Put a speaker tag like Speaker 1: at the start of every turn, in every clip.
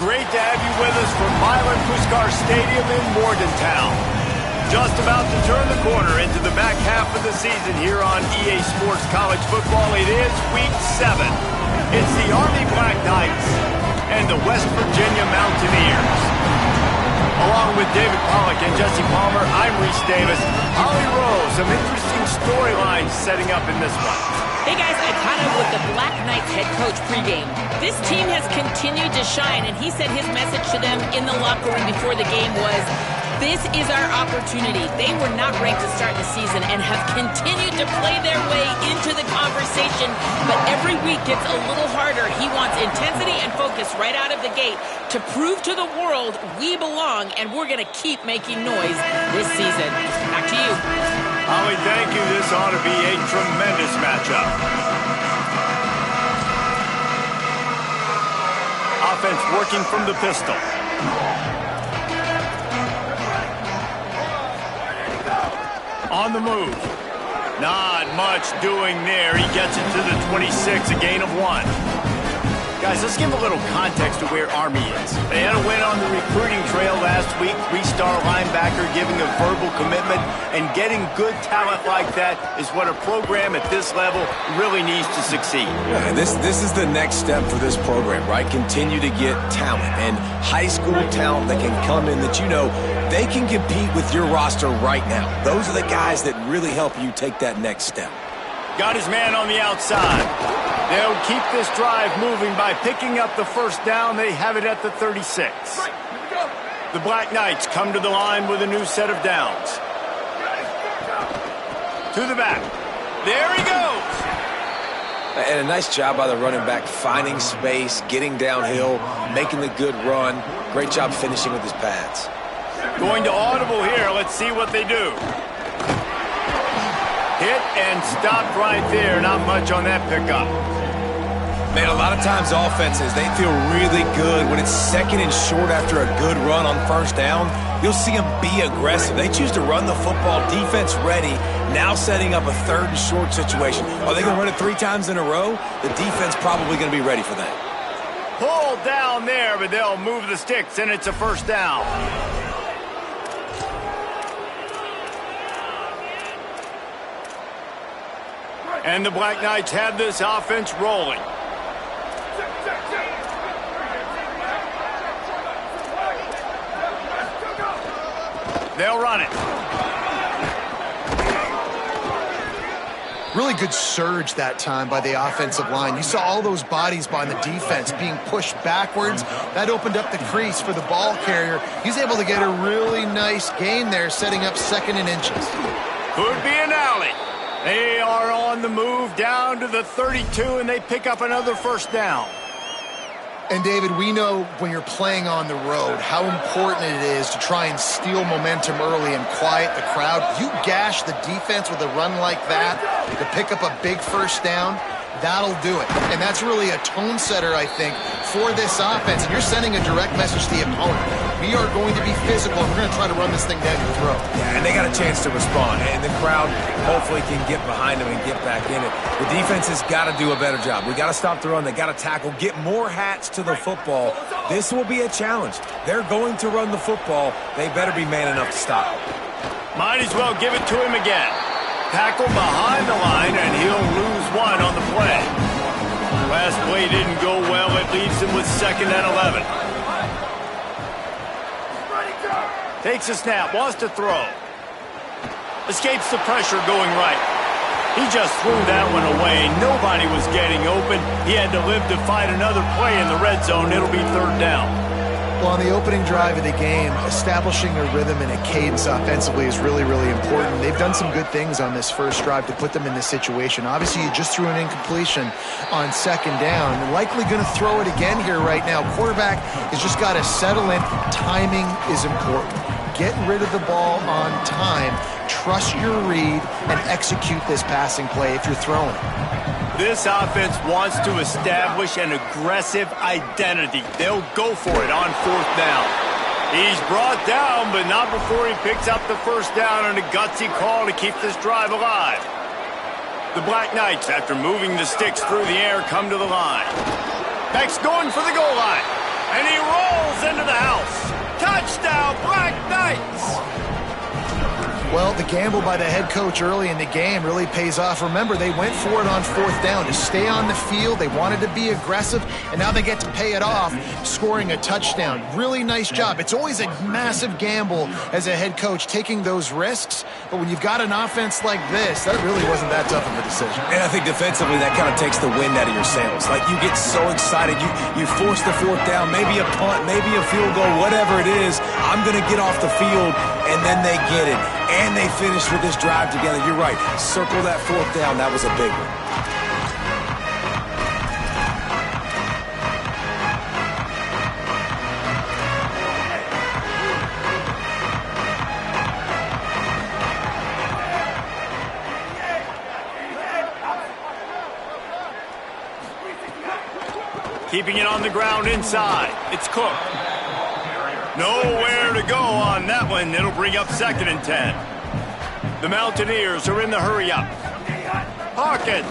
Speaker 1: Great to have you with us from Milan Puskar Stadium in Morgantown. Just about to turn the corner into the back half of the season here on EA Sports College Football. It is Week 7. It's the Army Black Knights and the West Virginia Mountaineers. Along with David Pollack and Jesse Palmer, I'm Reese Davis. Holly Rowe, some interesting storylines setting up in this one.
Speaker 2: Hey guys, I caught up with the Black Knights head coach pregame. This team has continued to shine, and he said his message to them in the locker room before the game was, this is our opportunity. They were not ranked to start the season and have continued to play their way into the conversation, but every week gets a little harder. He wants intensity and focus right out of the gate to prove to the world we belong, and we're going to keep making noise this season. Back to you.
Speaker 1: Holly, thank you. This ought to be a tremendous matchup. Offense working from the pistol. On the move. Not much doing there. He gets it to the 26, a gain of 1. Guys, let's give a little context to where Army is. They had a win on the recruiting trail last week. 3-star linebacker giving a verbal commitment, and getting good talent like that is what a program at this level really needs to succeed.
Speaker 3: Yeah, and this is the next step for this program, right? Continue to get talent and high school talent that can come in that they can compete with your roster right now. Those are the guys that really help you take that next step.
Speaker 1: Got his man on the outside. They'll keep this drive moving by picking up the first down. They have it at the 36. The Black Knights come to the line with a new set of downs. To the back. There he goes.
Speaker 3: And a nice job by the running back, finding space, getting downhill, making the good run. Great job finishing with his pads.
Speaker 1: Going to audible here. Let's see what they do. Hit and stopped right there. Not much on that pickup.
Speaker 3: Man, a lot of times offenses, they feel really good when it's second and short after a good run on first down. You'll see them be aggressive. They choose to run the football, defense ready, now setting up a third and short situation. Are they going to run it 3 times in a row? The defense probably going to be ready for that.
Speaker 1: Pulled down there, but they'll move the sticks, and it's a first down. And the Black Knights have this offense rolling. They'll run it.
Speaker 4: Really good surge that time by the offensive line. You saw all those bodies by the defense being pushed backwards. That opened up the crease for the ball carrier. He's able to get a really nice gain there, setting up 2nd and inches.
Speaker 1: Could be an alley. They are on the move down to the 32, and they pick up another first down.
Speaker 4: And, David, we know when you're playing on the road how important it is to try and steal momentum early and quiet the crowd. You gash the defense with a run like that to pick up a big first down, that'll do it. And that's really a tone setter, I think, for this offense. And you're sending a direct message to the opponent. We are going to be physical, and we're going to try to run this thing down your throat.
Speaker 3: Yeah, and they got a chance to respond, and the crowd hopefully can get behind them and get back in it. The defense has got to do a better job. We got to stop the run. They got to tackle, get more hats to the football. This will be a challenge. They're going to run the football. They better be man enough to stop.
Speaker 1: Might as well give it to him again. Tackle behind the line, and he'll lose 1 on the play. Last play didn't go well. It leaves him with 2nd and 11. Takes a snap, wants to throw. Escapes the pressure going right. He just threw that one away. Nobody was getting open. He had to live to fight another play in the red zone. It'll be 3rd down.
Speaker 4: Well, on the opening drive of the game, establishing a rhythm and a cadence offensively is really, really important. They've done some good things on this first drive to put them in this situation. Obviously, you just threw an incompletion on 2nd down. Likely going to throw it again here right now. Quarterback has just got to settle in. Timing is important. Get rid of the ball on time. Trust your read and execute this passing play if you're throwing it.
Speaker 1: This offense wants to establish an aggressive identity. They'll go for it on 4th down. He's brought down, but not before he picks up the first down on a gutsy call to keep this drive alive. The Black Knights, after moving the sticks through the air, come to the line. Beck's going for the goal line. And he rolls into the house. Touchdown, Black Knights!
Speaker 4: Well, the gamble by the head coach early in the game really pays off. Remember, they went for it on 4th down to stay on the field. They wanted to be aggressive, and now they get to pay it off, scoring a touchdown. Really nice job. It's always a massive gamble as a head coach, taking those risks. But when you've got an offense like this, that really wasn't that tough of a decision.
Speaker 3: And I think defensively, that kind of takes the wind out of your sails. Like, you get so excited. You force the 4th down, maybe a punt, maybe a field goal, whatever it is. I'm going to get off the field, and then they get it. And they finished with this drive together. You're right. Circle that 4th down. That was a big one.
Speaker 1: Keeping it on the ground inside. It's Cook. Nowhere to go on that one. It'll bring up 2nd and 10. The Mountaineers are in the hurry-up. Hawkins.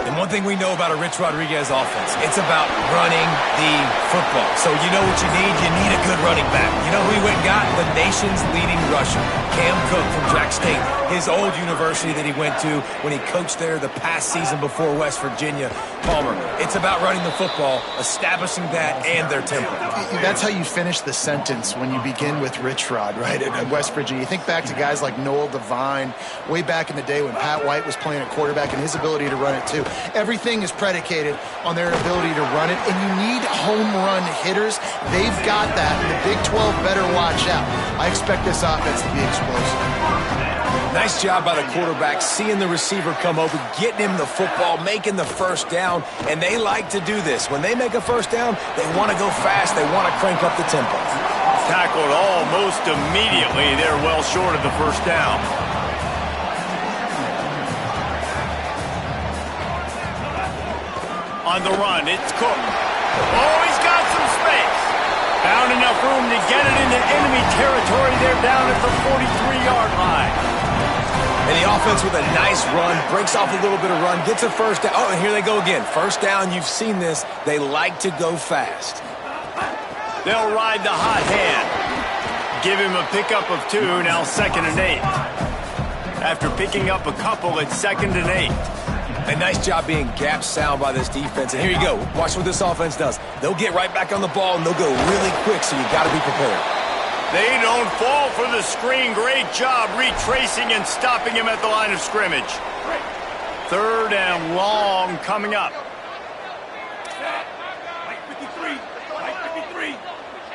Speaker 3: And one thing we know about a Rich Rodriguez offense, it's about running the football. So you know what you need? You need a good running back. You know who he went and got? The nation's leading rusher, Cam Cook from Jack State, his old university that he went to when he coached there the past season before West Virginia. Palmer, it's about running the football, establishing that and their tempo.
Speaker 4: That's how you finish the sentence when you begin with Rich Rod, right, at West Virginia. You think back to guys like Noel Devine, way back in the day when Pat White was playing at quarterback and his ability to run it too. Everything is predicated on their ability to run it, and you need home run hitters. They've got that, and the Big 12 better watch out. I expect this offense to be explosive.
Speaker 3: Nice job by the quarterback, seeing the receiver come over, getting him the football, making the 1st down, and they like to do this. When they make a 1st down, they want to go fast. They want to crank up the tempo.
Speaker 1: Tackled almost immediately. They're well short of the 1st down. On the run, it's Cook. Oh, he's got some space. Found enough room to get it into enemy territory. They're down at the 43-yard line.
Speaker 3: And the offense with a nice run, breaks off a little bit of run, gets a 1st down. Oh, and here they go again. 1st down, you've seen this. They like to go fast.
Speaker 1: They'll ride the hot hand. Give him a pickup of 2, now 2nd and 8. After picking up a couple, it's 2nd and 8.
Speaker 3: A nice job being gap sound by this defense. And here you go. Watch what this offense does. They'll get right back on the ball, and they'll go really quick, so you got to be prepared.
Speaker 1: They don't fall for the screen. Great job retracing and stopping him at the line of scrimmage. 3rd and long coming up.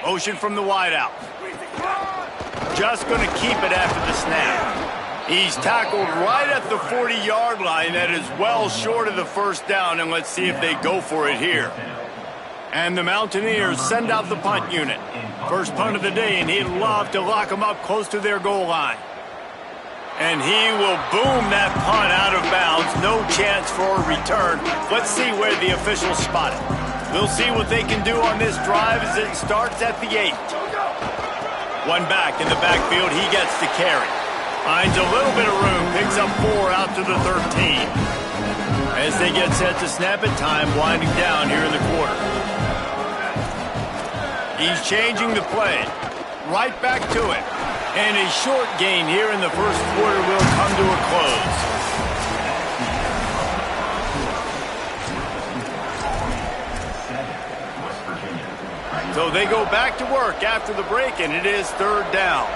Speaker 1: Motion from the wideout. Just going to keep it after the snap. He's tackled right at the 40-yard line. That is well short of the 1st down, and let's see if they go for it here. And the Mountaineers send out the punt unit. First punt of the day, and he'd love to lock them up close to their goal line. And he will boom that punt out of bounds. No chance for a return. Let's see where the officials spot it. We'll see what they can do on this drive as it starts at the 8. One back in the backfield. He gets to carry. Finds a little bit of room. Picks up 4 out to the 13. As they get set to snap it, time winding down here in the quarter. He's changing the play. Right back to it. And a short gain here in the 1st quarter will come to a close. So they go back to work after the break, and it is 3rd down.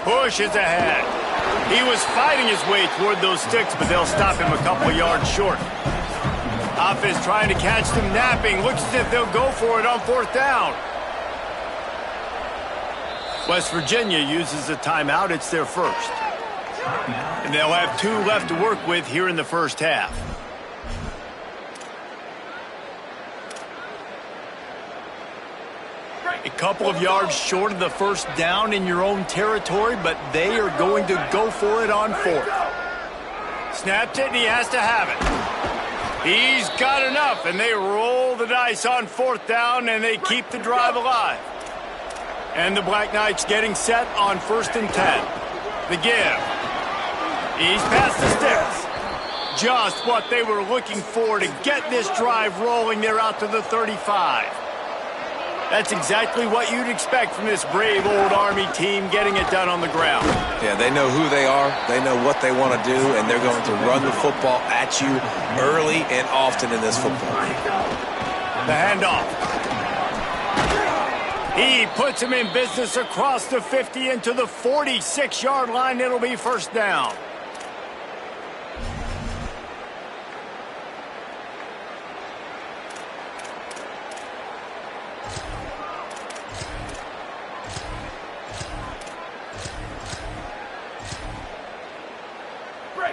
Speaker 1: Push is ahead. He was fighting his way toward those sticks, but they'll stop him a couple of yards short. Offense trying to catch them napping. Looks as if they'll go for it on 4th down. West Virginia uses a timeout. It's their 1st. And they'll have 2 left to work with here in the 1st half. A couple of yards short of the 1st down in your own territory, but they are going to go for it on 4th. Snapped it, and he has to have it. He's got enough, and they roll the dice on 4th down, and they keep the drive alive. And the Black Knights getting set on 1st and 10. The give. He's past the sticks. just what they were looking for to get this drive rolling there out to the 35. That's exactly what you'd expect from this brave old Army team getting it done on the ground.
Speaker 3: Yeah, they know who they are, they know what they want to do, and they're going to run the football at you early and often in this football game.
Speaker 1: The handoff. He puts him in business across the 50 into the 46-yard line. It'll be first down.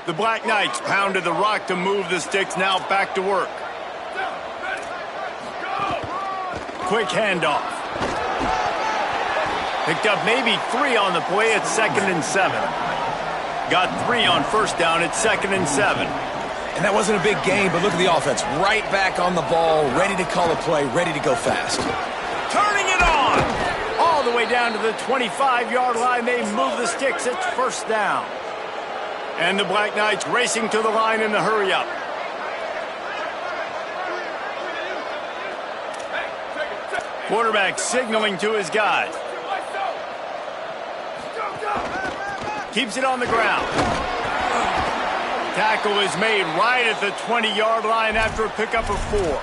Speaker 1: The Black Knights pounded the rock to move the sticks, now back to work. Quick handoff. Picked up maybe 3 on the play at 2nd and 7. Got 3 on first down at 2nd and 7.
Speaker 3: And that wasn't a big gain, but look at the offense. Right back on the ball, ready to call a play, ready to go fast.
Speaker 1: Turning it on! All the way down to the 25-yard line. They move the sticks. It's first down. And the Black Knights racing to the line in the hurry-up. Quarterback signaling to his guys. Keeps it on the ground. Tackle is made right at the 20-yard line after a pickup of 4.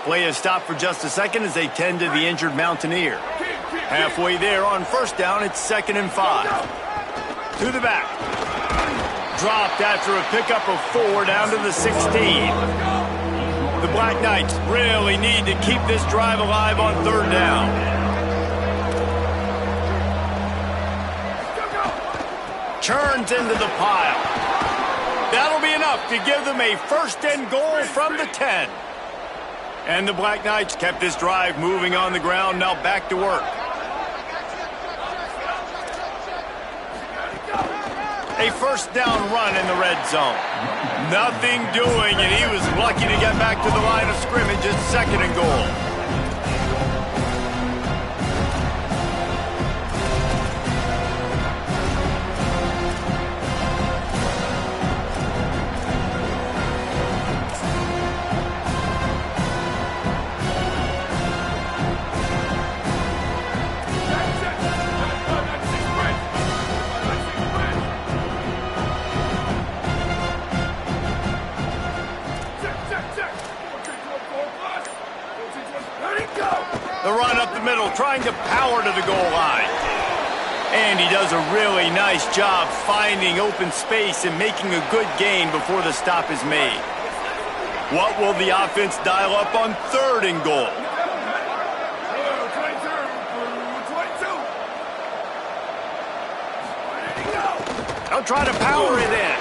Speaker 1: Play is stopped for just a second as they tend to the injured Mountaineer. Halfway there on first down, it's 2nd and 5. To the back. Dropped after a pickup of 4 down to the 16. The Black Knights really need to keep this drive alive on 3rd down. Churns into the pile. That'll be enough to give them a 1st and goal from the 10. And the Black Knights kept this drive moving on the ground, now back to work. A 1st down run in the red zone. Nothing doing, and he was lucky to get back to the line of scrimmage at 2nd and goal. The run up the middle, trying to power to the goal line. And he does a really nice job finding open space and making a good gain before the stop is made. What will the offense dial up on 3rd and goal? They'll try to power it in.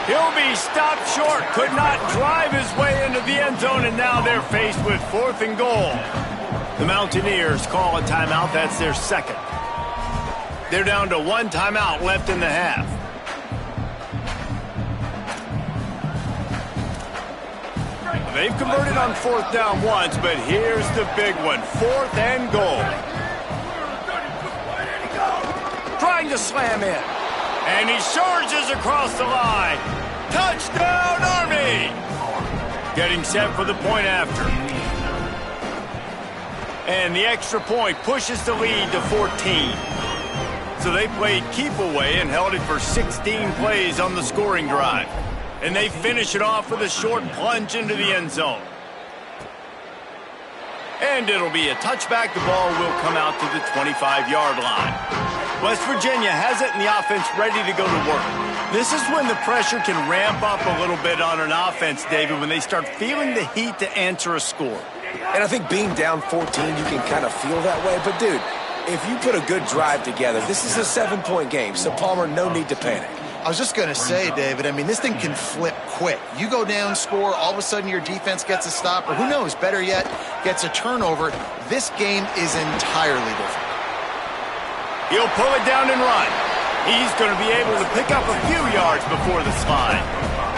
Speaker 1: He'll be stopped short, could not drive his way into the end zone, and now they're faced with 4th and goal. The Mountaineers call a timeout. That's their 2nd. They're down to 1 timeout left in the half. They've converted on 4th down once, but here's the big one. 4th and goal. Trying to slam in. And he surges across the line. Touchdown, Army! Getting set for the point after. And the extra point pushes the lead to 14. So they played keep away and held it for 16 plays on the scoring drive. And they finish it off with a short plunge into the end zone. And it'll be a touchback. The ball will come out to the 25-yard line. West Virginia has it and the offense ready to go to work. This is when the pressure can ramp up a little bit on an offense, David, when they start feeling the heat to answer a score.
Speaker 3: And I think being down 14, you can kind of feel that way. But, dude, if you put a good drive together, this is a 7-point game. So, Palmer, no need to panic.
Speaker 4: I was just going to say, David, I mean, this thing can flip quick. You go down, score, all of a sudden your defense gets a stop, or who knows, better yet, gets a turnover. This game is entirely different.
Speaker 1: He'll pull it down and run. He's going to be able to pick up a few yards before the slide.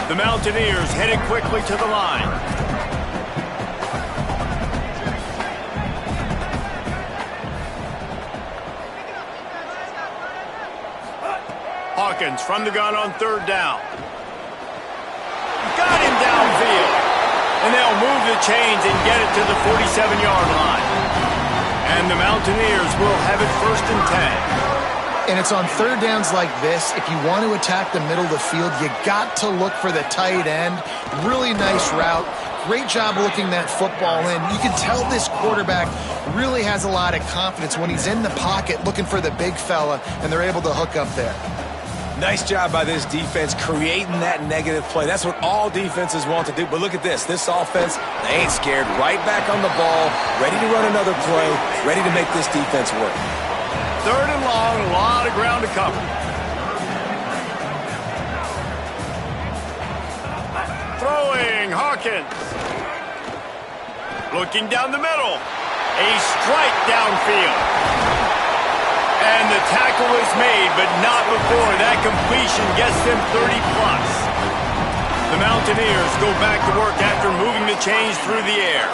Speaker 1: The Mountaineers headed quickly to the line. Hawkins from the gun on 3rd down. move the chains and get it to the 47-yard line. And the Mountaineers will have it 1st and 10.
Speaker 4: And it's on third downs like this. If you want to attack the middle of the field, you got to look for the tight end. Really nice route. Great job looking that football in. You can tell this quarterback really has a lot of confidence when he's in the pocket looking for the big fella, and they're able to hook up there.
Speaker 3: Nice job by this defense creating that negative play. That's what all defenses want to do. But look at this. This offense, they ain't scared. Right back on the ball, ready to run another play, ready to make this defense work.
Speaker 1: 3rd and long, a lot of ground to cover. Throwing, Hawkins. Looking down the middle. A strike downfield. And the tackle is made, but not before that completion gets them 30+. The Mountaineers go back to work after moving the chains through the air.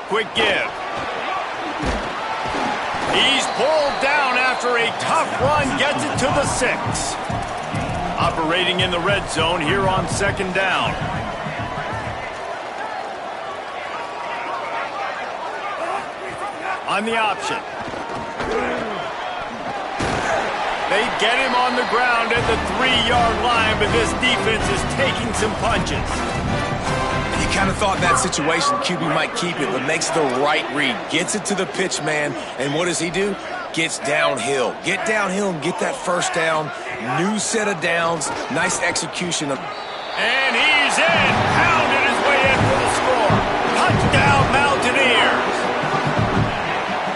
Speaker 1: Quick give. He's pulled down after a tough run, gets it to the 6. Operating in the red zone here on 2nd down. On the option. They get him on the ground at the 3-yard line, but this defense is taking some punches.
Speaker 3: You kind of thought in that situation QB might keep it, but makes the right read. Gets it to the pitch man, and what does he do? Gets downhill. Get downhill and get that 1st down. New set of downs. Nice execution.
Speaker 1: And he's in. Pounded his way in for the score. Touchdown, Mountaineers.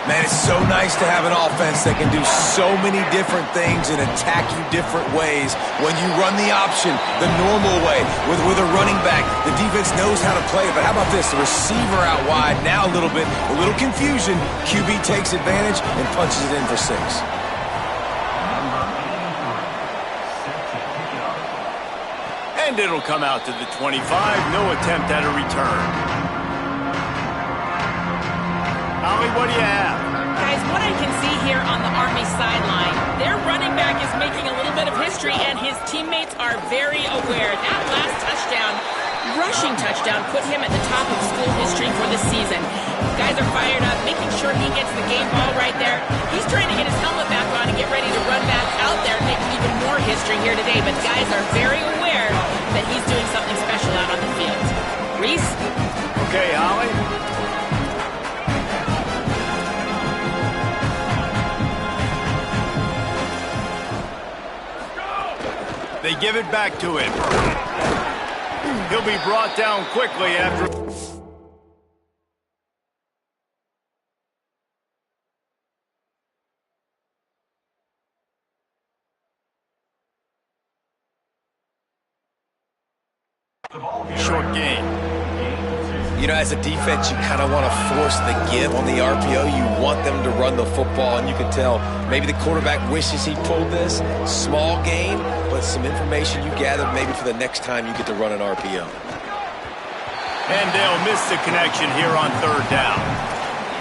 Speaker 3: Man, it's so nice to have an offense that can do so many different things and attack you different ways. When you run the option the normal way with a running back, the defense knows how to play it. But how about this? The receiver out wide, now a little confusion. QB takes advantage and punches it in for 6.
Speaker 1: And it'll come out to the 25. No attempt at a return. Ollie, what do you have?
Speaker 2: Guys, what I can see here on the Army sideline, their running back is making a little bit of history, and his teammates are very aware. That last touchdown, rushing touchdown, put him at the top of school history for the season. Guys are fired up, making sure he gets the game ball right there. He's trying to get his helmet back on and get ready to run back out there and make even more history here today, but guys are very aware that he's doing something special out on the field. Reese?
Speaker 1: Okay, Ollie. They give it back to him. He'll be brought down quickly after... Short game.
Speaker 3: You know, as a defense, you kind of want to force the give on the RPO. You want them to run the football, and you can tell maybe the quarterback wishes he pulled this. Small game, but some information you gathered maybe for the next time you get to run an RPO.
Speaker 1: And they'll miss the connection here on 3rd down.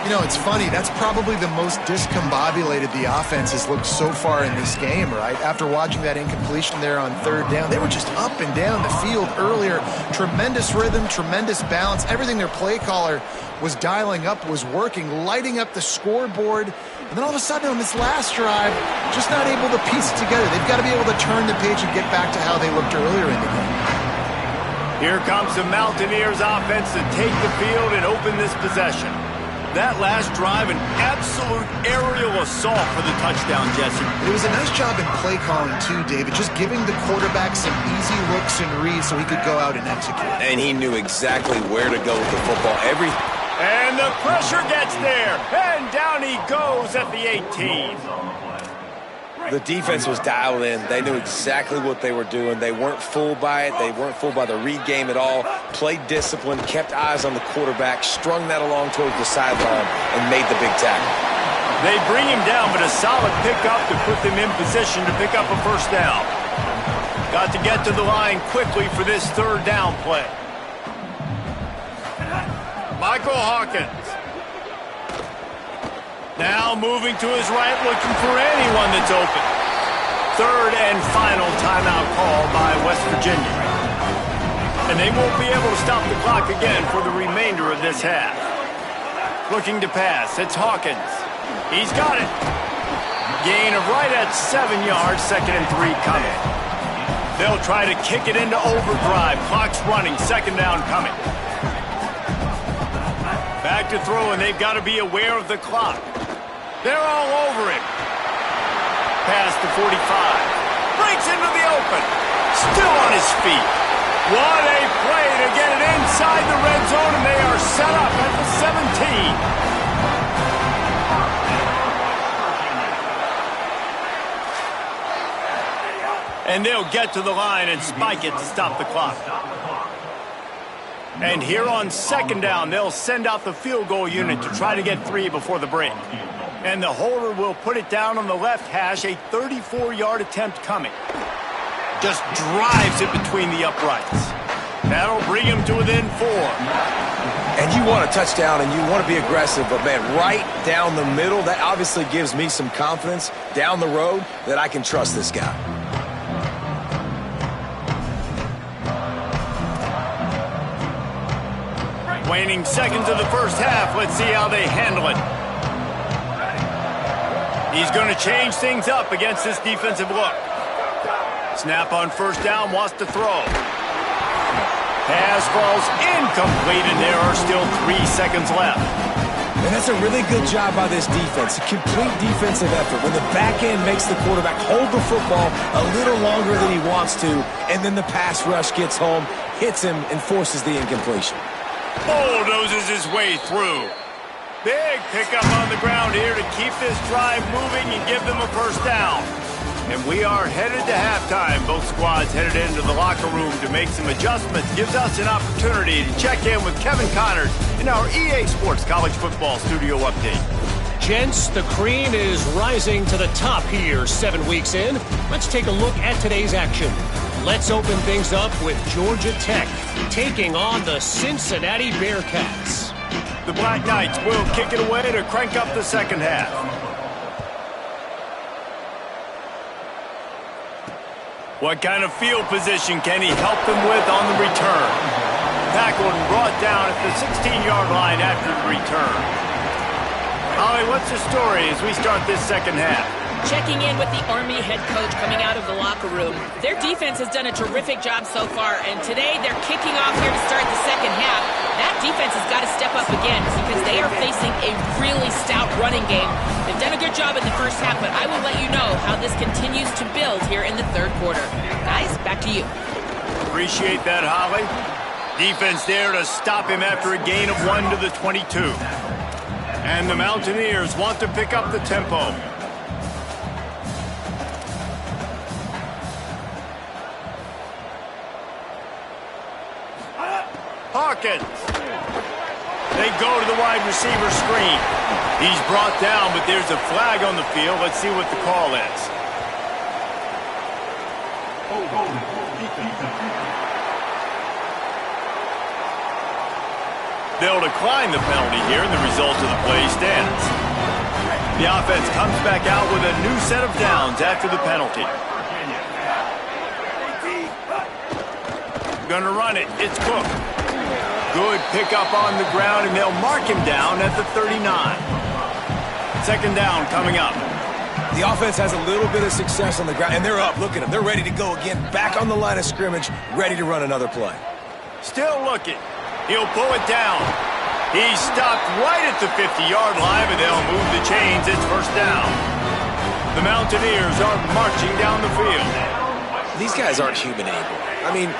Speaker 4: You know, it's funny. That's probably the most discombobulated the offense has looked so far in this game, right? After watching that incompletion there on 3rd down, they were just up and down the field earlier. Tremendous rhythm, tremendous balance. Everything their play caller was dialing up was working, lighting up the scoreboard. And then all of a sudden on this last drive, just not able to piece it together. They've got to be able to turn the page and get back to how they looked earlier in the game.
Speaker 1: Here comes the Mountaineers offense to take the field and open this possession. That last drive, an absolute aerial assault for the touchdown, Jesse.
Speaker 4: It was a nice job in play calling, too, David, just giving the quarterback some easy looks and reads so he could go out and execute.
Speaker 3: And he knew exactly where to go with the football.
Speaker 1: And the pressure gets there, and down he goes at the 18.
Speaker 3: The defense was dialed in. They knew exactly what they were doing. They weren't fooled by it. They weren't fooled by the read game at all. Played discipline, kept eyes on the quarterback, strung that along towards the sideline, and made the big tackle.
Speaker 1: They bring him down, but a solid pickup to put them in position to pick up a 1st down. Got to get to the line quickly for this 3rd down play. Michael Hawkins. Now moving to his right, looking for anyone that's open. third and final timeout call by West Virginia. And they won't be able to stop the clock again for the remainder of this half. Looking to pass, it's Hawkins. He's got it. Gain of right at 7 yards, 2nd and 3 coming. They'll try to kick it into overdrive. Clock's running, 2nd down coming. Back to throw, and they've got to be aware of the clock. They're all over it. Past the 45. Breaks into the open. Still on his feet. What a play to get it inside the red zone, and they are set up at the 17. And they'll get to the line and spike it to stop the clock. And here on 2nd down, they'll send out the field goal unit to try to get 3 before the break. And the holder will put it down on the left hash, a 34-yard attempt coming. Just drives it between the uprights. That'll bring him to within 4.
Speaker 3: And you want a touchdown and you want to be aggressive, but man, right down the middle, that obviously gives me some confidence down the road that I can trust this guy.
Speaker 1: Waning seconds of the first half. Let's see how they handle it. He's going to change things up against this defensive look. Snap on 1st down, wants to throw. Pass falls incomplete, and there are still 3 seconds left.
Speaker 3: And that's a really good job by this defense. A complete defensive effort. When the back end makes the quarterback hold the football a little longer than he wants to, and then the pass rush gets home, hits him, and forces the incompletion.
Speaker 1: Bulldozes his way through. Big pickup on the ground here to keep this drive moving and give them a 1st down. And we are headed to halftime. Both squads headed into the locker room to make some adjustments. Gives us an opportunity to check in with Kevin Connors in our EA Sports College Football Studio Update.
Speaker 5: Gents, the cream is rising to the top here 7 weeks in. Let's take a look at today's action. Let's open things up with Georgia Tech taking on the Cincinnati Bearcats.
Speaker 1: The Black Knights will kick it away to crank up the 2nd half. What kind of field position can he help them with on the return? Tackled and brought down at the 16-yard line after the return. Holly, what's the story as we start this 2nd half?
Speaker 2: Checking in with the Army head coach coming out of the locker room. Their defense has done a terrific job so far, and today they're kicking off here to start the 2nd half. That defense has got to step up again because they are facing a really stout running game. They've done a good job in the 1st half, but I will let you know how this continues to build here in the 3rd quarter. Guys, back to you.
Speaker 1: Appreciate that, Holly. Defense there to stop him after a gain of 1 to the 22. And the Mountaineers want to pick up the tempo. Hawkins. They go to the wide receiver screen. He's brought down, but there's a flag on the field. Let's see what the call is. They'll decline the penalty here, and the result of the play stands. The offense comes back out with a new set of downs after the penalty. Gonna run it. It's Cook. Good pickup on the ground, and they'll mark him down at the 39. 2nd down coming up.
Speaker 3: The offense has a little bit of success on the ground, and they're up. Look at them. They're ready to go again. Back on the line of scrimmage, ready to run another play.
Speaker 1: Still looking. He'll pull it down. He's stopped right at the 50-yard line, but they'll move the chains. It's 1st down. The Mountaineers are marching down the field.
Speaker 3: These guys aren't human able. I mean,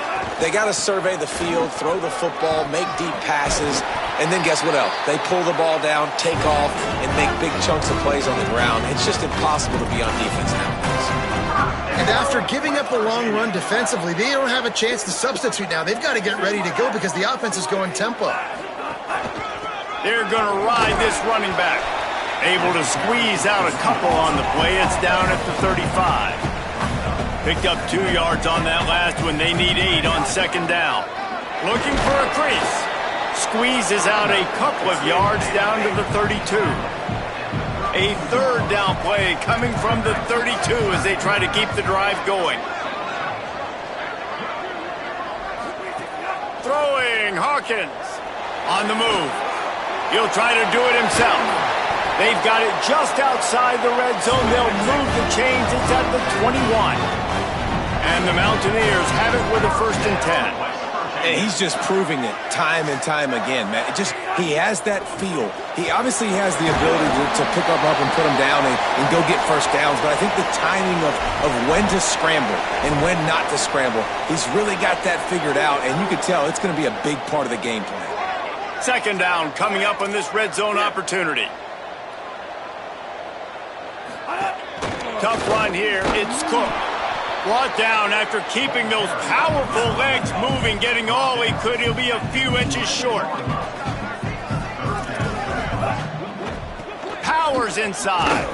Speaker 3: they got to survey the field, throw the football, make deep passes, and then guess what else? They pull the ball down, take off, and make big chunks of plays on the ground. It's just impossible to be on defense nowadays.
Speaker 4: And after giving up a long run defensively, they don't have a chance to substitute now. They've got to get ready to go because the offense is going tempo.
Speaker 1: They're going to ride this running back. Able to squeeze out a couple on the play. It's down at the 35. Picked up 2 yards on that last one. They need 8 on 2nd down. Looking for a crease. Squeezes out a couple of yards down to the 32. A third down play coming from the 32 as they try to keep the drive going. Throwing, Hawkins on the move. He'll try to do it himself. They've got it just outside the red zone. They'll move the chains. It's at the 21. And the Mountaineers have it with a 1st and 10.
Speaker 3: And he's just proving it time and time again, man. He has that feel. He obviously has the ability to pick up and put him down and go get first downs. But I think the timing of when to scramble and when not to scramble, he's really got that figured out. And you can tell it's going to be a big part of the game plan.
Speaker 1: 2nd down coming up on this red zone opportunity. Tough run here. It's Cook. Brought down after keeping those powerful legs moving, getting all he could. He'll be a few inches short. Powers inside.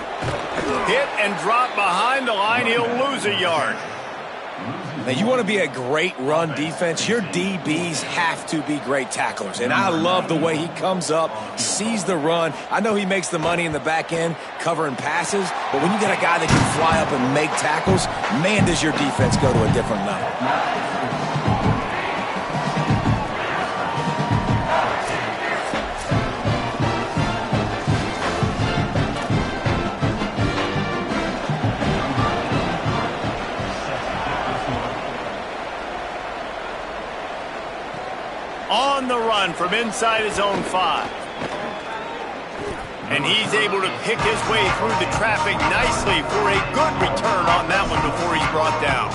Speaker 1: Hit and drop behind the line. He'll lose a yard.
Speaker 3: Now, you want to be a great run defense, your DBs have to be great tacklers. And I love the way he comes up, sees the run. I know he makes the money in the back end covering passes, but when you got a guy that can fly up and make tackles, man, does your defense go to a different level.
Speaker 1: On the run from inside his own 5. And he's able to pick his way through the traffic nicely for a good return on that one before he's brought down.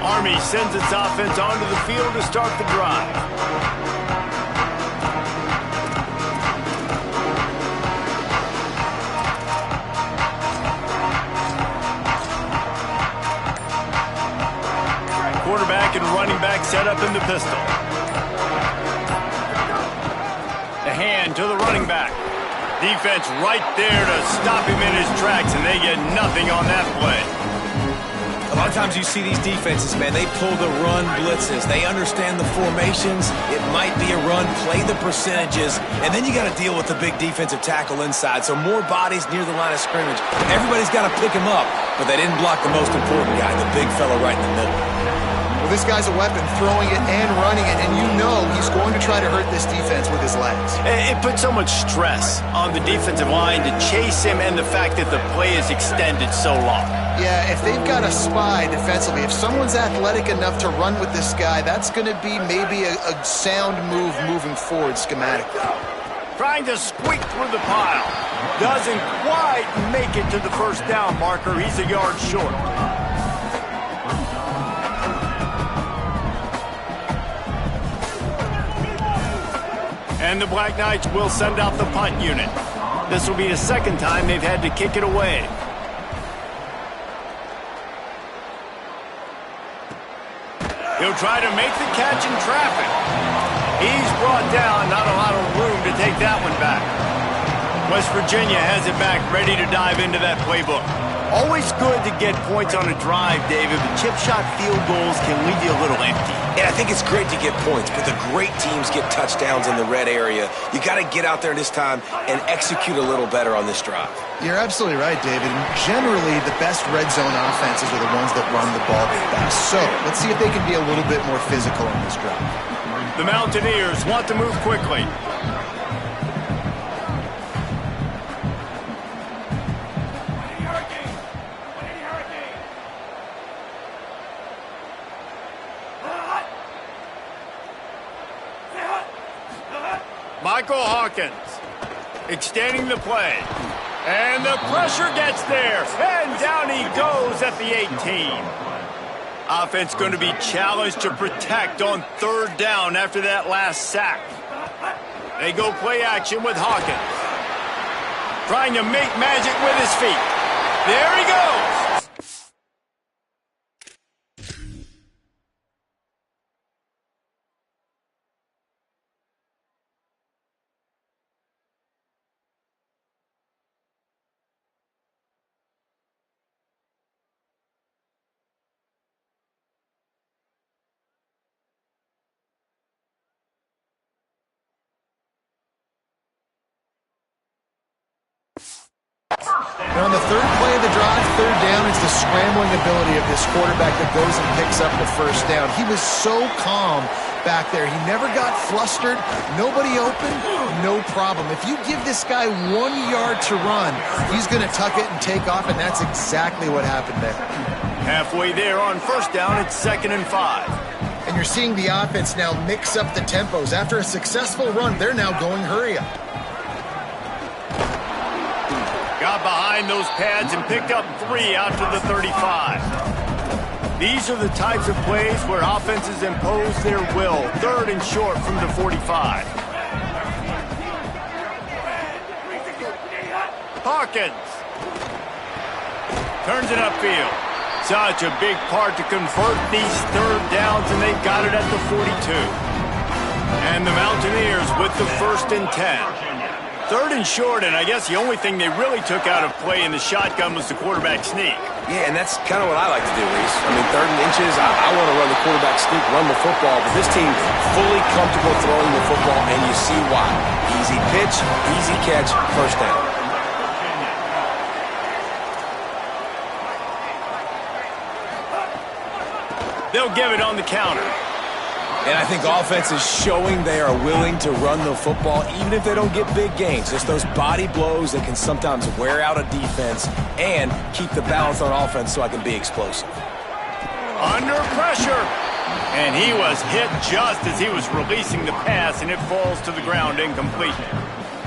Speaker 1: Army sends its offense onto the field to start the drive. Quarterback and running back set up in the pistol. The hand to the running back. Defense right there to stop him in his tracks, and they get nothing on that play.
Speaker 3: A lot of times you see these defenses, man, they pull the run blitzes. They understand the formations. It might be a run, play the percentages, and then you got to deal with the big defensive tackle inside. So more bodies near the line of scrimmage. Everybody's got to pick him up, but they didn't block the most important guy, the big fella right in the middle.
Speaker 4: Well, this guy's a weapon, throwing it and running it, and you know he's going to try to hurt this defense with his legs.
Speaker 1: It puts so much stress on the defensive line to chase him and the fact that the play is extended so long.
Speaker 4: Yeah, if they've got a spy defensively, if someone's athletic enough to run with this guy, that's going to be maybe a sound move moving forward schematically.
Speaker 1: Trying to squeak through the pile. Doesn't quite make it to the 1st down marker. He's a yard short. And the Black Knights will send out the punt unit. This will be the 2nd time they've had to kick it away. He'll try to make the catch in traffic. He's brought down, not a lot of room to take that one back. West Virginia has it back, ready to dive into that playbook. Always good to get points on a drive, David, but chip shot field goals can leave you a little empty.
Speaker 3: And I think it's great to get points, but the great teams get touchdowns in the red area. You got to get out there this time and execute a little better on this drive.
Speaker 4: You're absolutely right, David. Generally, the best red zone offenses are the ones that run the ball the best. So let's see if they can be a little bit more physical on this drive.
Speaker 1: The Mountaineers want to move quickly. Michael Hawkins extending the play. And the pressure gets there. And down he goes at the 18. Offense going to be challenged to protect on 3rd down after that last sack. They go play action with Hawkins. Trying to make magic with his feet. There he goes.
Speaker 4: And on the third play of the drive, third down, it's the scrambling ability of this quarterback that goes and picks up the first down. He was so calm back there. He never got flustered. Nobody open, no problem. If you give this guy 1 yard to run, he's going to tuck it and take off, and that's exactly what happened there.
Speaker 1: Halfway there on first down, it's 2nd and 5.
Speaker 4: And you're seeing the offense now mix up the tempos. After a successful run, they're now going hurry up.
Speaker 1: Got behind those pads and picked up 3 out to the 35. These are the types of plays where offenses impose their will. 3rd and short from the 45. Hawkins turns it upfield. Such a big part to convert these third downs, and they got it at the 42. And the Mountaineers with the 1st and 10. 3rd and short, and I guess the only thing they really took out of play in the shotgun was the quarterback sneak.
Speaker 3: Yeah, and that's kind of what I like to do, Reese. I mean, 3rd and inches, I want to run the quarterback sneak, run the football, but this team fully comfortable throwing the football, and you see why. Easy pitch, easy catch, first down.
Speaker 1: They'll give it on the counter.
Speaker 3: And I think offense is showing they are willing to run the football, even if they don't get big gains. Just those body blows that can sometimes wear out a defense and keep the balance on offense so I can be explosive.
Speaker 1: Under pressure. And he was hit just as he was releasing the pass, and it falls to the ground incomplete.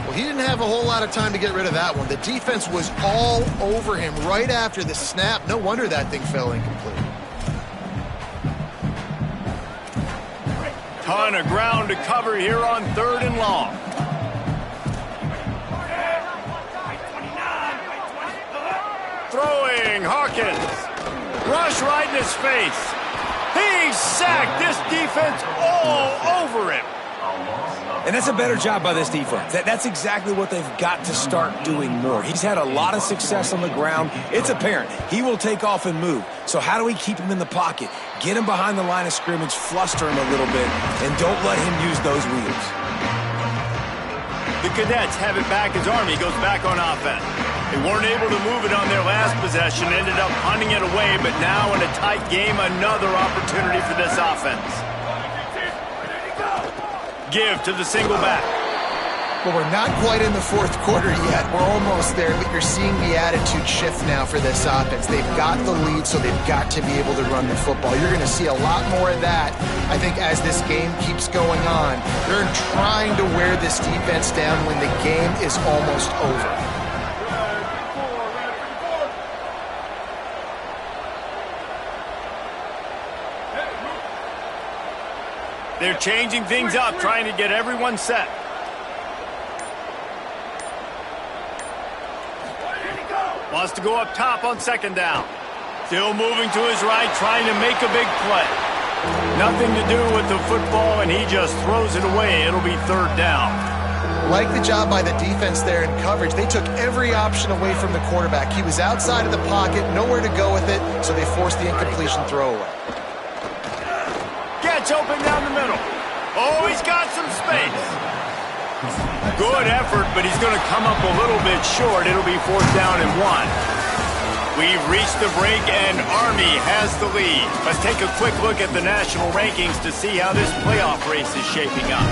Speaker 4: Well, he didn't have a whole lot of time to get rid of that one. The defense was all over him right after the snap. No wonder that thing fell incomplete.
Speaker 1: Ton of ground to cover here on 3rd and long. Throwing, Hawkins. Rush right in his face. He's sacked. This defense all over him.
Speaker 3: And that's a better job by this defense. That's exactly what they've got to start doing more. He's had a lot of success on the ground. It's apparent. He will take off and move. So how do we keep him in the pocket? Get him behind the line of scrimmage, fluster him a little bit, and don't let him use those wheels.
Speaker 1: The Cadets have it back as Army goes back on offense. They weren't able to move it on their last possession, ended up punting it away, but now in a tight game, another opportunity for this offense. Give to the single back.
Speaker 4: Well, we're not quite in the 4th quarter yet. We're almost there, but you're seeing the attitude shift now for this offense. They've got the lead, so they've got to be able to run the football. You're going to see a lot more of that, I think, as this game keeps going on. They're trying to wear this defense down when the game is almost over.
Speaker 1: They're changing things up, trying to get everyone set. Wants to go up top on 2nd down. Still moving to his right, trying to make a big play. Nothing to do with the football, and he just throws it away. It'll be 3rd down.
Speaker 4: Like the job by the defense there in coverage. They took every option away from the quarterback. He was outside of the pocket, nowhere to go with it, so they forced the incompletion throwaway.
Speaker 1: Gets open down the middle. Oh, he's got some space. Good effort, but he's going to come up a little bit short. It'll be 4th down and 1. We've reached the break, and Army has the lead. Let's take a quick look at the national rankings to see how this playoff race is shaping up.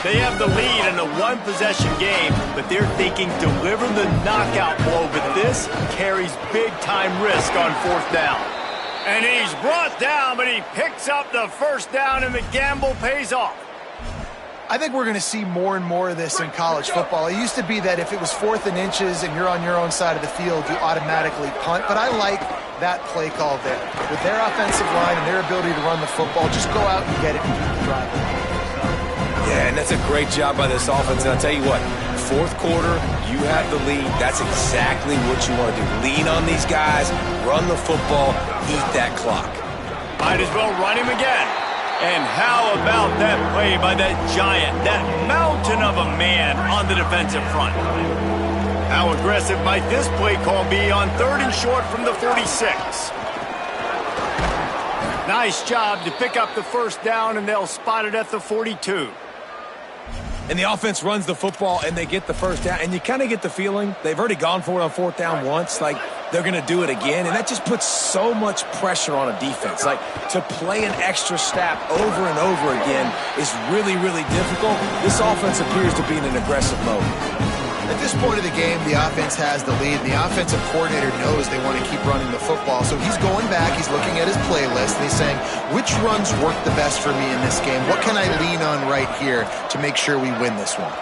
Speaker 1: They have the lead in a one-possession game, but they're thinking deliver the knockout blow, but this carries big-time risk on 4th down. And he's brought down, but he picks up the 1st down, and the gamble pays off.
Speaker 4: I think we're going to see more and more of this in college football. It used to be that if it was 4th and inches and you're on your own side of the field, you automatically punt. But I like that play call there. With their offensive line and their ability to run the football, just go out and get it and keep the drive.
Speaker 3: Yeah, and that's a great job by this offense. And I'll tell you what, 4th quarter, you have the lead. That's exactly what you want to do. Lean on these guys, run the football, eat that clock.
Speaker 1: Might as well run him again. And how about that play by that giant, that mountain of a man on the defensive front? How aggressive might this play call be on 3rd and short from the 46? Nice job to pick up the 1st down, and they'll spot it at the 42.
Speaker 3: and the offense runs the football and they get the first down, and you kind of get the feeling they've already gone for it on fourth down once, like they're going to do it again, and that just puts so much pressure on a defense. Like, to play an extra snap over and over again is really, really difficult. This offense appears to be in an aggressive mode.
Speaker 4: At this point of the game, the offense has the lead. The offensive coordinator knows they want to keep running the football. So he's going back, he's looking at his playlist, and he's saying, which runs work the best for me in this game? What can I lean on right here to make sure we win this one?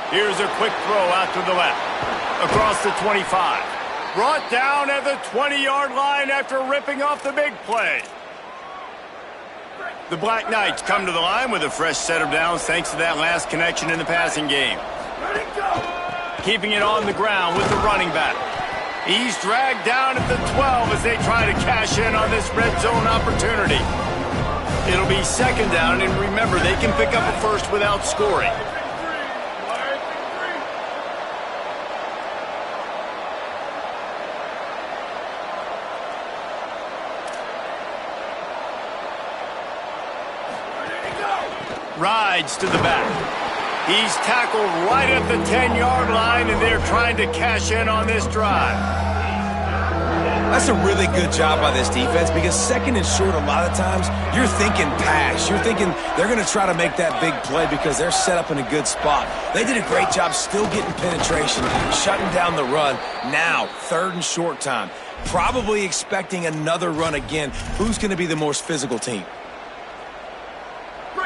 Speaker 1: Here's a quick throw out to the left. Across the 25. Brought down at the 20-yard line after ripping off the big play. The Black Knights come to the line with a fresh set of downs thanks to that last connection in the passing game. Keeping it on the ground with the running back. He's dragged down at the 12 as they try to cash in on this red zone opportunity. It'll be second down, and remember, they can pick up a first without scoring. Rides to the back. He's tackled right at the 10-yard line, and they're trying to cash in on this drive.
Speaker 3: That's a really good job by this defense, because second and short, a lot of times, you're thinking pass. You're thinking they're going to try to make that big play because they're set up in a good spot. They did a great job still getting penetration, shutting down the run. Now, third and short time. Probably expecting another run again. Who's going to be the most physical team?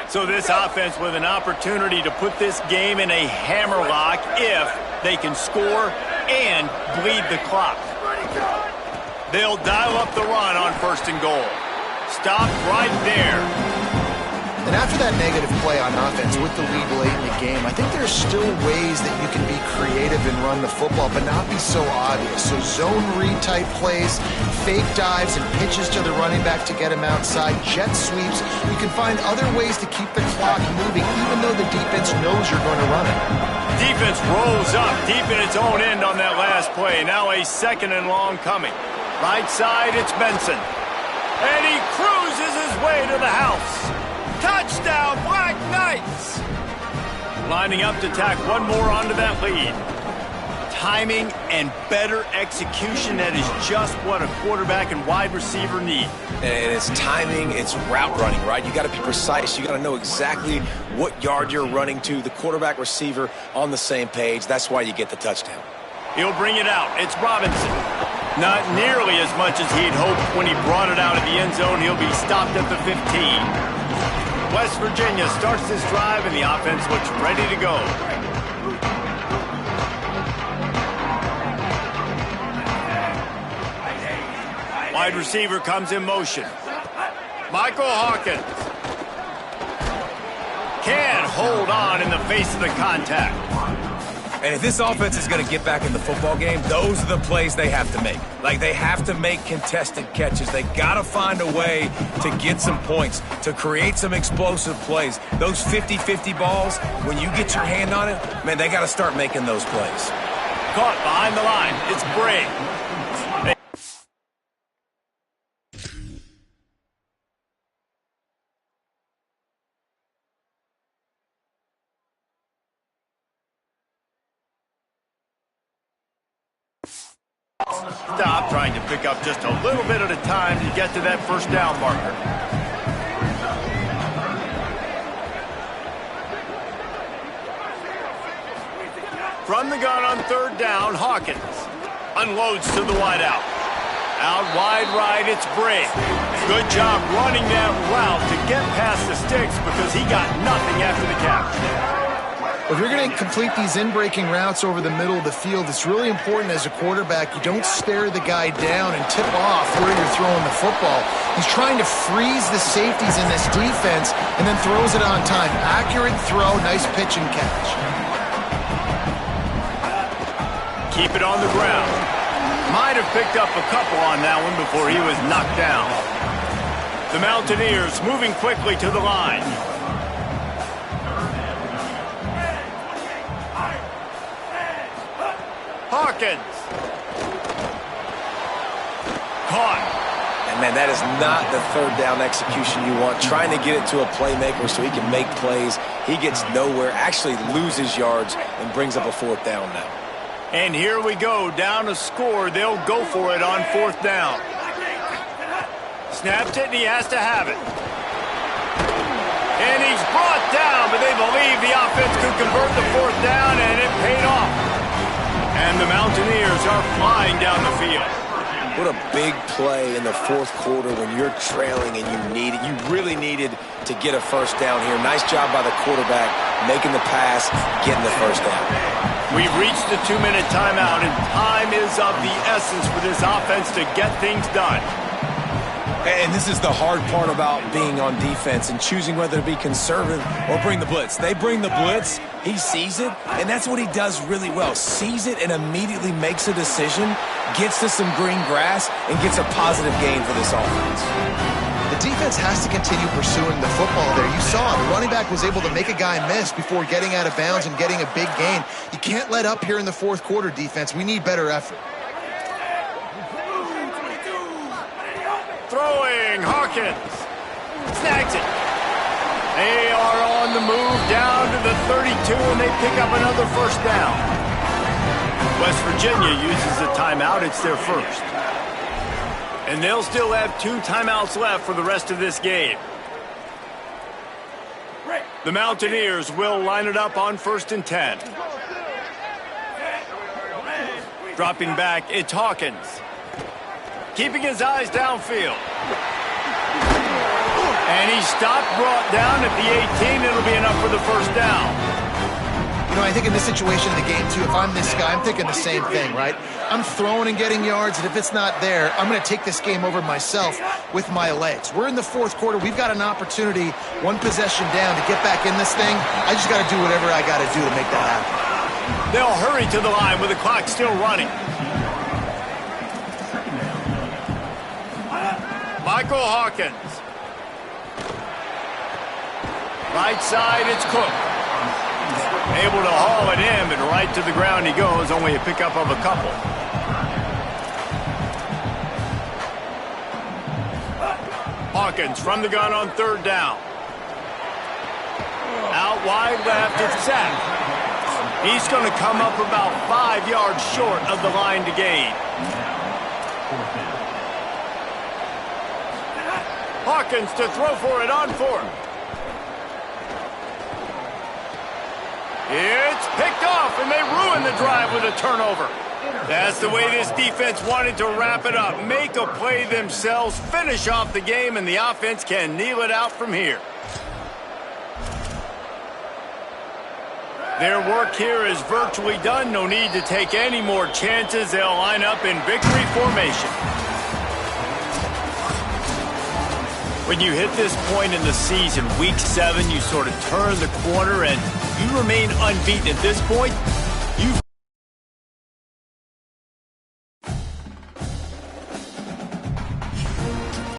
Speaker 1: So this offense with an opportunity to put this game in a hammerlock if they can score and bleed the clock. They'll dial up the run on first and goal. Stop right there.
Speaker 4: And after that negative play on offense with the lead late in the game, I think there's still ways that you can be creative and run the football, but not be so obvious. So zone read type plays, fake dives and pitches to the running back to get him outside, jet sweeps. You can find other ways to keep the clock moving, even though the defense knows you're going to run it.
Speaker 1: Defense rolls up deep in its own end on that last play. Now a second and long coming. Right side, it's Benson. And he cruises his way to the house. Touchdown, Black Knights! Lining up to tack one more onto that lead. Timing and better execution, that is just what a quarterback and wide receiver need.
Speaker 3: And it's timing, it's route running, right? You got to be precise. You got to know exactly what yard you're running to. The quarterback receiver on the same page. That's why you get the touchdown.
Speaker 1: He'll bring it out. It's Robinson. Not nearly as much as he'd hoped when he brought it out of the end zone. He'll be stopped at the 15. West Virginia starts this drive, and the offense looks ready to go. Wide receiver comes in motion. Michael Hawkins can't hold on in the face of the contact.
Speaker 3: And if this offense is going to get back in the football game, those are the plays they have to make. Like, they have to make contested catches. They got to find a way to get some points, to create some explosive plays. Those 50-50 balls, when you get your hand on it, man, they got to start making those plays.
Speaker 1: Caught behind the line. It's Bray. Stop, trying to pick up just a little bit at a time to get to that first down marker. From the gun on third down, Hawkins unloads to the wideout. Out wide right, it's Bray. Good job running that route to get past the sticks because he got nothing after the catch.
Speaker 4: If you're going to complete these in-breaking routes over the middle of the field, it's really important as a quarterback you don't stare the guy down and tip off where you're throwing the football. He's trying to freeze the safeties in this defense and then throws it on time. Accurate throw, nice pitch and catch.
Speaker 1: Keep it on the ground. Might have picked up a couple on that one before he was knocked down. The Mountaineers moving quickly to the line. Hawkins caught.
Speaker 3: And, man, that is not the third down execution you want. Trying to get it to a playmaker so he can make plays. He gets nowhere, actually loses yards, and brings up a fourth down now.
Speaker 1: And here we go, down to score. They'll go for it on fourth down. Snaps it, and he has to have it. And he's brought down, but they believe the offense could convert the fourth down, and it paid off. And the Mountaineers are flying down the field.
Speaker 3: What a big play in the fourth quarter when you're trailing and you really needed to get a first down here. Nice job by the quarterback making the pass, getting the first down.
Speaker 1: We've reached the 2-minute timeout, and time is of the essence for this offense to get things done.
Speaker 3: And this is the hard part about being on defense and choosing whether to be conservative or bring the blitz. They bring the blitz, he sees it, and that's what he does really well. Sees it and immediately makes a decision, gets to some green grass, and gets a positive gain for this offense.
Speaker 4: The defense has to continue pursuing the football there. You saw it. The running back was able to make a guy miss before getting out of bounds and getting a big gain. You can't let up here in the fourth quarter, defense. We need better effort.
Speaker 1: Throwing, Hawkins snags it. They are on the move down to the 32, and they pick up another first down. West Virginia uses a timeout. It's their first. And they'll still have 2 timeouts left for the rest of this game. The Mountaineers will line it up on 1st and 10. Dropping back, it's Hawkins. Keeping his eyes downfield. And he stopped, brought down at the 18. It'll be enough for the first down.
Speaker 4: You know, I think in this situation in the game, too, if I'm this guy, I'm thinking the same thing, right? I'm throwing and getting yards, and if it's not there, I'm going to take this game over myself with my legs. We're in the fourth quarter. We've got an opportunity, 1 possession down, to get back in this thing. I just got to do whatever I got to do to make that happen.
Speaker 1: They'll hurry to the line with the clock still running. Michael Hawkins. Right side, it's Cook. Able to haul it in, but right to the ground he goes, only a pickup of a couple. Hawkins from the gun on 3rd down. Out wide left, it's Sack. He's going to come up about 5 yards short of the line to gain. Hawkins to throw for it on 4th. It's picked off, and they ruin the drive with a turnover. That's the way this defense wanted to wrap it up. Make a play themselves, finish off the game, and the offense can kneel it out from here. Their work here is virtually done. No need to take any more chances. They'll line up in victory formation. When you hit this point in the season, week 7, you sort of turn the corner and you remain unbeaten at this point.